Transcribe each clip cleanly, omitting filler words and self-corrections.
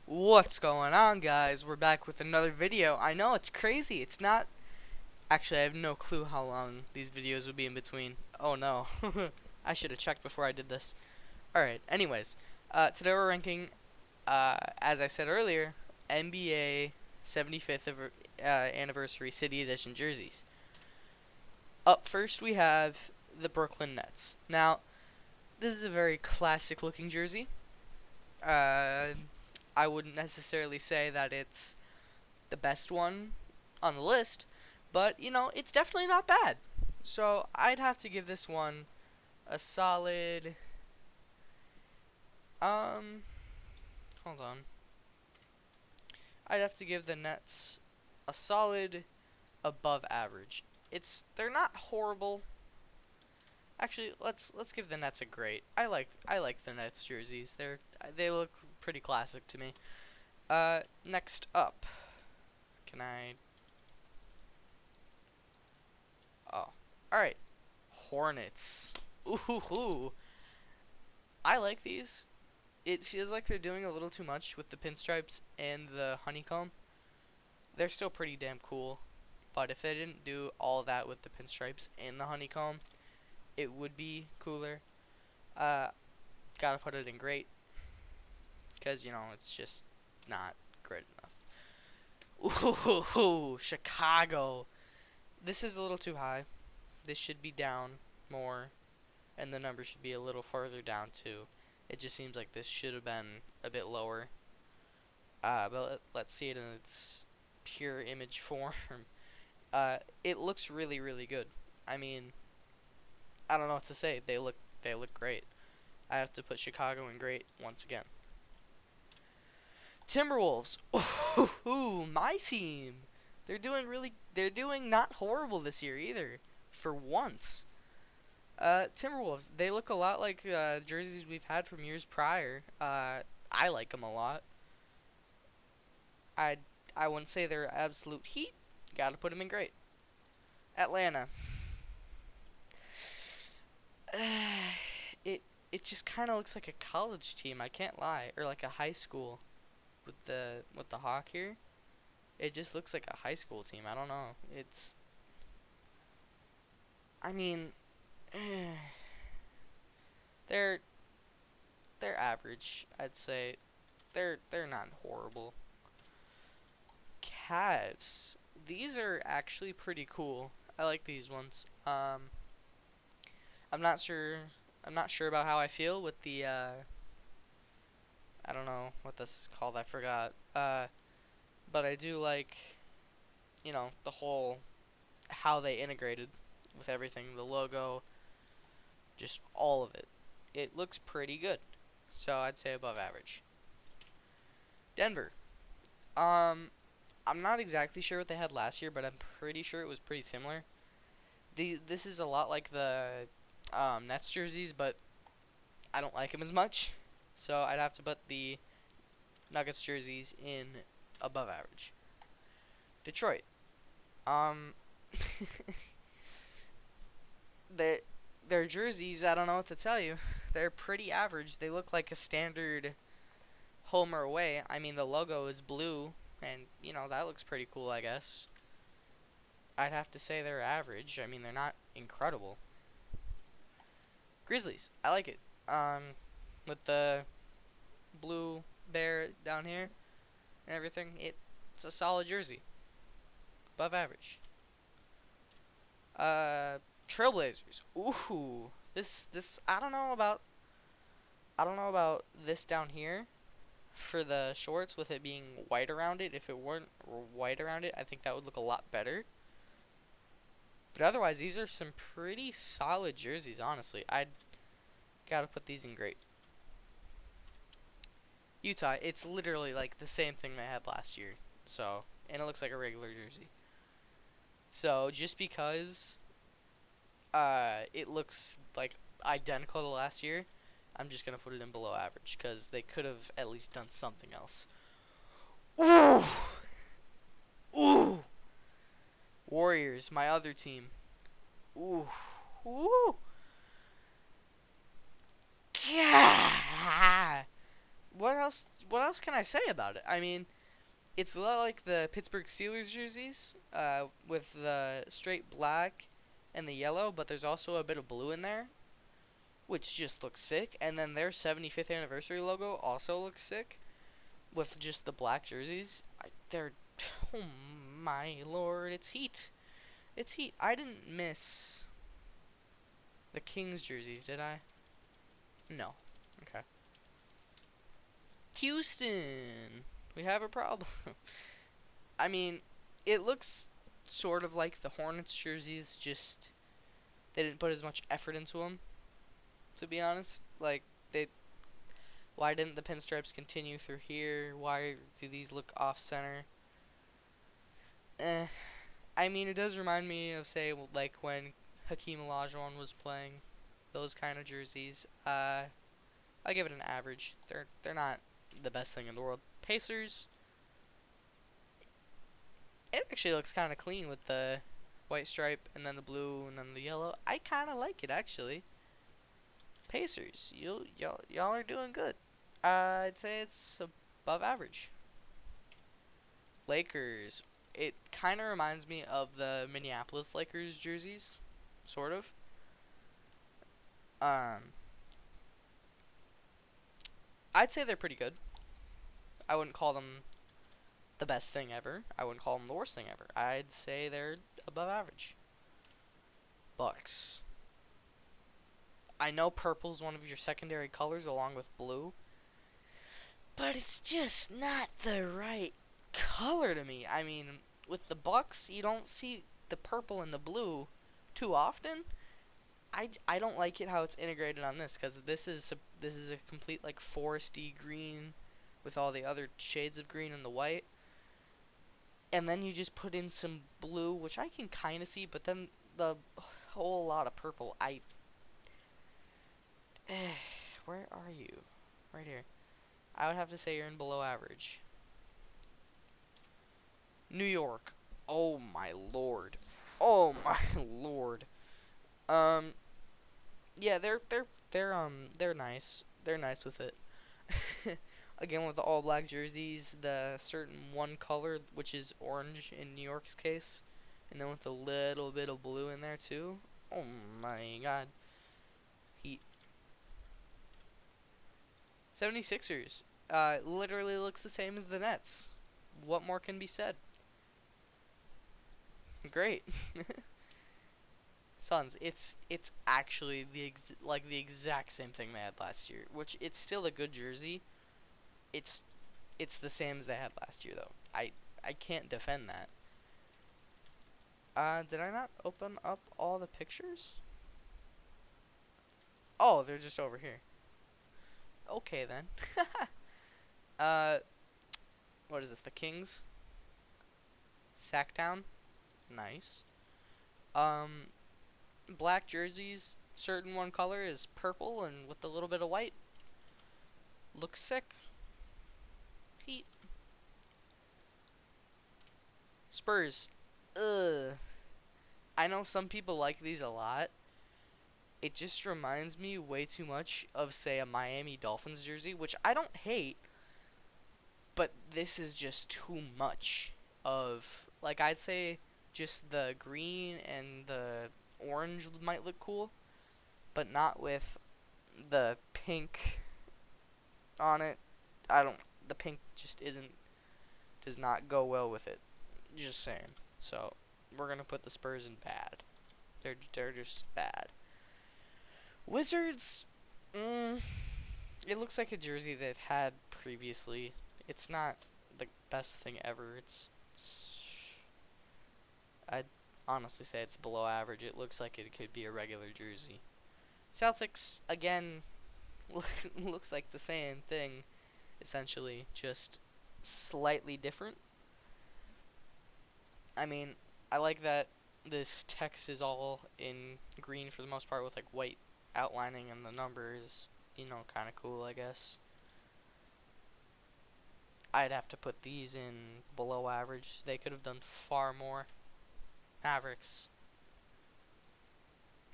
What's going on, guys? We're back with another video. I know, it's crazy. It's not... Actually, I have no clue how long these videos would be in between. Oh, no. I should have checked before I did this. Alright, anyways. Today we're ranking, as I said earlier, NBA 75th Anniversary City Edition jerseys. Up first, we have the Brooklyn Nets. Now, this is a very classic-looking jersey. I wouldn't necessarily say that it's the best one on the list, but it's definitely not bad. So I'd have to give this one a solid hold on. I'd have to give the Nets a solid above average. They're not horrible. Actually, let's give the Nets a great. I like the Nets jerseys. They look pretty classic to me. Next up. Can I... Oh. Alright. Hornets. Ooh. I like these. It feels like they're doing a little too much with the pinstripes and the honeycomb. They're still pretty damn cool. But if they didn't do all that with the pinstripes and the honeycomb, it would be cooler. Gotta put it in great. Because, it's just not great enough. Ooh, Chicago. This is a little too high. This should be down more, and the number should be a little farther down too. It just seems like this should have been a bit lower. But let's see it in its pure image form. It looks really, really good. I mean, I don't know what to say. They look great. I have to put Chicago in great once again. Timberwolves. Ooh, my team. They're doing not horrible this year either. For once. Timberwolves, they look a lot like jerseys we've had from years prior. I like them a lot. I wouldn't say they're absolute heat. Gotta put them in great. Atlanta. It just kind of looks like a college team. I can't lie, or like a high school with the hawk here. It just looks like a high school team. I don't know. I mean, they're average. I'd say they're not horrible. Cavs. These are actually pretty cool. I like these ones. I'm not sure. I'm not sure about how I feel with the. I don't know what this is called. I forgot. But I do like, the whole how they integrated with everything, the logo, just all of it. It looks pretty good. So I'd say above average. Denver. I'm not exactly sure what they had last year, but I'm pretty sure it was pretty similar. This is a lot like the Nets jerseys, but I don't like them as much. So I'd have to put the Nuggets jerseys in above average. Detroit. Um, their jerseys, I don't know what to tell you. They're pretty average. They look like a standard home or away. I mean, the logo is blue, and that looks pretty cool, I guess. I'd have to say they're average. I mean, they're not incredible. Grizzlies. I like it. With the blue bear down here and everything, it's a solid jersey. Above average. Trailblazers. Ooh, this I don't know about this down here for the shorts with it being white around it. If it weren't white around it, I think that would look a lot better. But otherwise, these are some pretty solid jerseys, honestly. I'd gotta put these in great. Utah, it's literally like the same thing they had last year. So, and it looks like a regular jersey. So, just because it looks like identical to last year, I'm just gonna put it in below average because they could have at least done something else. Ooh, ooh. Warriors, my other team. Ooh, ooh. Yeah. What else can I say about it? I mean, it's a lot like the Pittsburgh Steelers jerseys, with the straight black and the yellow, but there's also a bit of blue in there, which just looks sick. And then their 75th anniversary logo also looks sick, with just the black jerseys. They're, oh my lord, it's heat. It's heat. I didn't miss the Kings jerseys, did I? No. Okay. Houston, we have a problem. I mean, it looks sort of like the Hornets jerseys, just they didn't put as much effort into them, to be honest. Like, why didn't the pinstripes continue through here? Why do these look off center? I mean, it does remind me of, say, like when Hakeem Olajuwon was playing, those kind of jerseys. I give it an average. They're not the best thing in the world. Pacers, it actually looks kind of clean with the white stripe and then the blue and then the yellow. I kind of like it, actually. Pacers, y'all are doing good. I'd say it's above average. Lakers, it kind of reminds me of the Minneapolis Lakers jerseys, sort of. Um, I'd say they're pretty good. I wouldn't call them the best thing ever. I wouldn't call them the worst thing ever. I'd say they're above average. Bucks. I know purple's one of your secondary colors along with blue, but it's just not the right color to me. I mean, with the Bucks, you don't see the purple and the blue too often. I don't like it how it's integrated on this, because this is a complete like foresty green with all the other shades of green and the white. And then you just put in some blue, which I can kind of see, but then the whole lot of purple. Where are you? Right here. I would have to say you're in below average. New York. Oh my lord. Oh my lord. Um. Yeah, they're nice. They're nice with it. Again, with the all black jerseys, the certain one color, which is orange in New York's case, and then with a little bit of blue in there too. Oh my god. Heat. 76ers. Literally looks the same as the Nets. What more can be said? Great. Suns. It's actually the exact same thing they had last year, which it's still a good jersey. It's it's the same as they had last year though. I can't defend that. Did I not open up all the pictures? Oh, they're just over here. Okay then. uh, what is this? The Kings? Sacktown? Nice. Um, black jerseys. Certain one color is purple and with a little bit of white. Looks sick. Heat. Spurs. Ugh. I know some people like these a lot. It just reminds me way too much of, say, a Miami Dolphins jersey, which I don't hate, but this is just too much of, like, I'd say just the green and the orange might look cool, but not with the pink on it. The pink just does not go well with it. Just saying. So, we're going to put the Spurs in bad. They're just bad. Wizards, it looks like a jersey they've had previously. It's not the best thing ever. I'd honestly say it's below average. It looks like it could be a regular jersey. Celtics, again, looks like the same thing, essentially, just slightly different. I mean, I like that this text is all in green for the most part with like white outlining, and the numbers, kind of cool, I guess. I'd have to put these in below average. They could have done far more. Mavericks.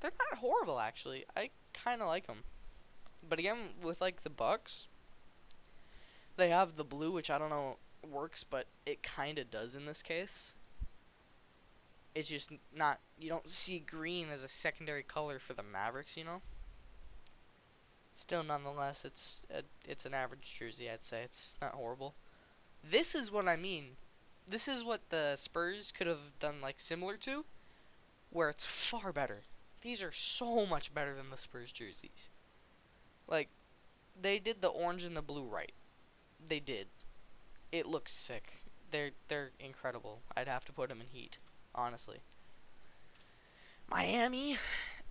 They're not horrible, actually. I kind of like them. But again, with like the Bucks, They have the blue, which I don't know works, but it kind of does in this case. It's just not, you don't see green as a secondary color for the Mavericks, you know? Still, nonetheless, it's an average jersey, I'd say. It's not horrible. This is what I mean. This is what the Spurs could have done, like, similar to, where it's far better. These are so much better than the Spurs jerseys. Like, they did the orange and the blue right. They did. It looks sick. They're incredible. I'd have to put them in heat, honestly. Miami,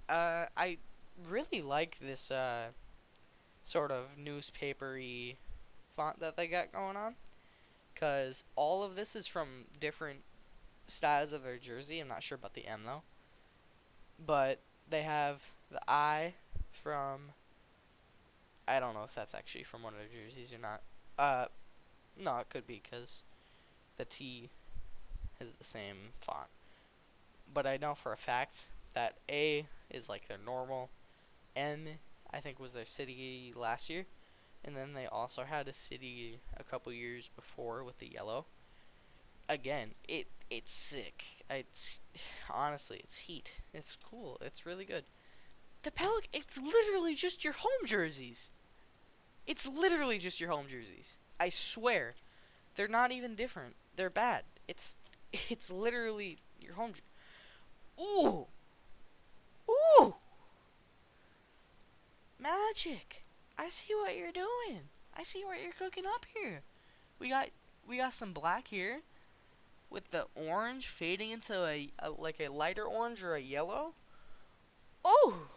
I really like this sort of newspapery font that they got going on, cause all of this is from different styles of their jersey. I'm not sure about the M though, but they have the I from, I don't know if that's actually from one of their jerseys or not. No, it could be because the T is the same font. But I know for a fact that A is like their normal. N, I think, was their city last year. And then they also had a city a couple years before with the yellow. Again, it's sick. It's honestly, it's heat. It's cool. It's really good. The Pelic, it's literally just your home jerseys. It's literally just your home jerseys. I swear, they're not even different. They're bad. It's literally your home. Ooh, ooh, Magic. I see what you're doing. I see what you're cooking up here. We got we got some black here with the orange fading into a like a lighter orange or a yellow. Oh,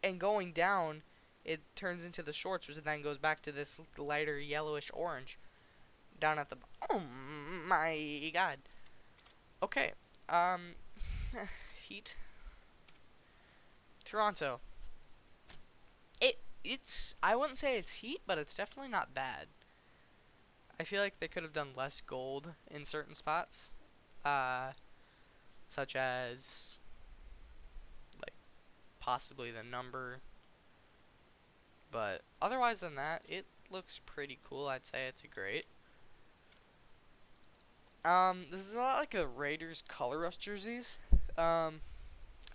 and going down, it turns into the shorts, which then goes back to this lighter yellowish orange down at the. Oh my god. Okay. Um, Heat. Toronto. It's I wouldn't say it's heat, but it's definitely not bad. I feel like they could have done less gold in certain spots, uh, such as like possibly the number. But otherwise than that, it looks pretty cool. I'd say it's a great. This is a lot like the Raiders color rush jerseys. Um,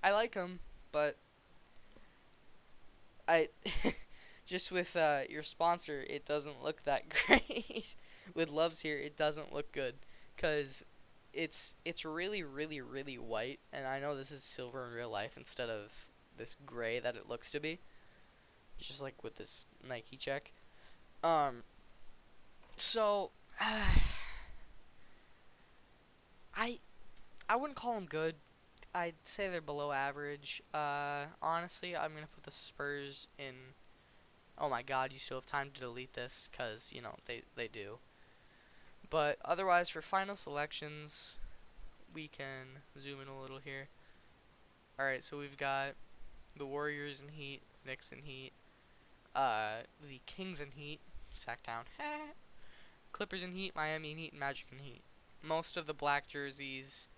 I like them, but I just with your sponsor, it doesn't look that great. With Loves here, it doesn't look good, cause it's really really really white, and I know this is silver in real life instead of this gray that it looks to be. It's just like with this Nike check. Um, so I I wouldn't call them good. I'd say they're below average. Honestly, I'm gonna put the Spurs in. Oh my God, you still have time to delete this, cause you know they do. But otherwise, for final selections, we can zoom in a little here. All right, so we've got the Warriors in Heat, Knicks in Heat, the Kings in Heat, Sacktown, Clippers in Heat, Miami in Heat, and Magic in Heat. Most of the black jerseys,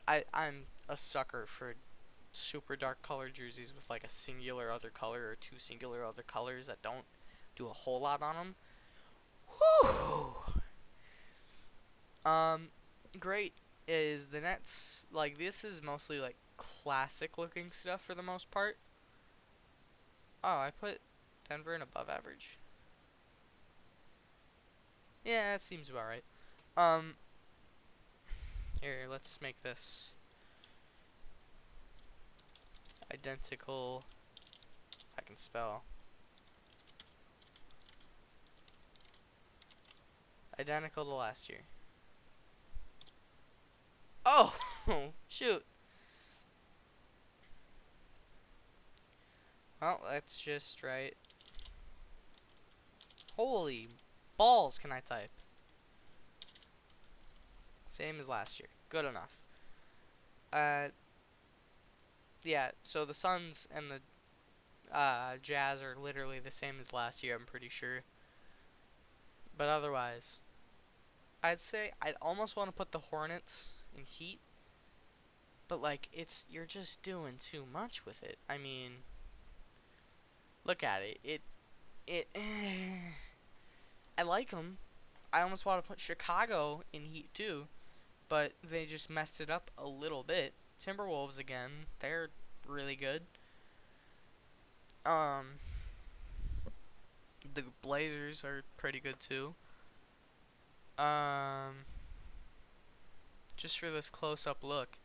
I'm a sucker for super dark colored jerseys with like a singular other color or two singular other colors that don't do a whole lot on them. Whew. Um, Great is the Nets. Like this is mostly like classic looking stuff for the most part. Oh, I put Denver in above average. Yeah, that seems about right. Um, Here, let's make this identical. If I can spell. Identical to last year. Oh, shoot. Well, let's just write. Holy balls, can I type? Same as last year. Good enough. Yeah, so the Suns and the Jazz are literally the same as last year, I'm pretty sure. But otherwise, I'd say I'd almost want to put the Hornets in Heat. But like, you're just doing too much with it. I mean, look at it. It I like them. I almost want to put Chicago in Heat too, but they just messed it up a little bit. Timberwolves again, they're really good. Um, the Blazers are pretty good too. Um, just for this close-up look,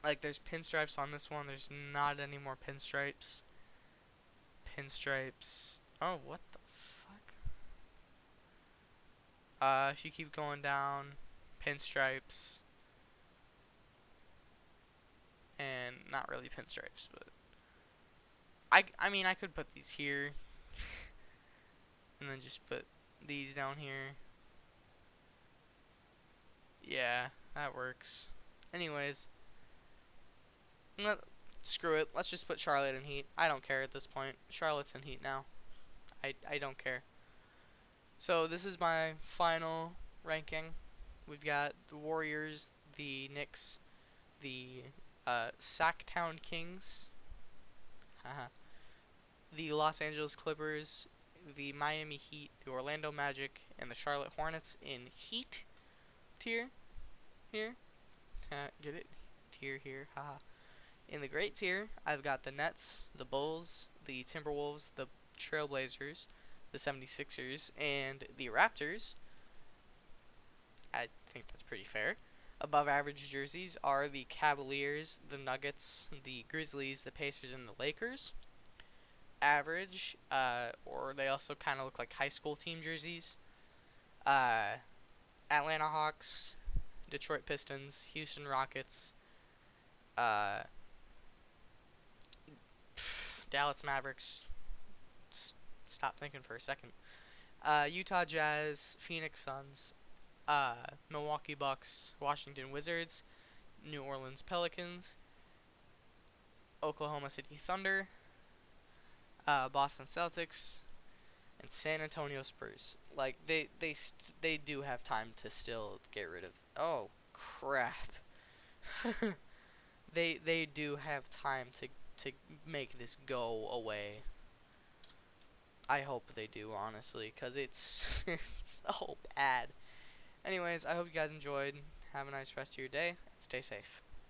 like there's pinstripes on this one. There's not any more pinstripes. Pinstripes. Oh, what the fuck? If you keep going down, pinstripes, and not really pinstripes, but I mean I could put these here, and then just put these down here. Yeah, that works. Anyways, screw it. Let's just put Charlotte in Heat. I don't care at this point. Charlotte's in Heat now. I don't care. So this is my final ranking. We've got the Warriors, the Knicks, the Sacktown Kings, haha, the Los Angeles Clippers, the Miami Heat, the Orlando Magic, and the Charlotte Hornets in Heat tier here. Get it? Tier here, haha. In the great tier, I've got the Nets, the Bulls, the Timberwolves, the Trailblazers, the 76ers, and the Raptors. I think that's pretty fair. Above average jerseys are the Cavaliers, the Nuggets, the Grizzlies, the Pacers, and the Lakers. Average, or they also kind of look like high school team jerseys. Atlanta Hawks, Detroit Pistons, Houston Rockets, Dallas Mavericks. Stop thinking for a second. Utah Jazz, Phoenix Suns, Milwaukee Bucks, Washington Wizards, New Orleans Pelicans, Oklahoma City Thunder, Boston Celtics, and San Antonio Spurs. Like they do have time to still get rid of. Oh crap! They do have time to make this go away. I hope they do, honestly, cause it's it's so bad. Anyways, I hope you guys enjoyed. Have a nice rest of your day. Stay safe.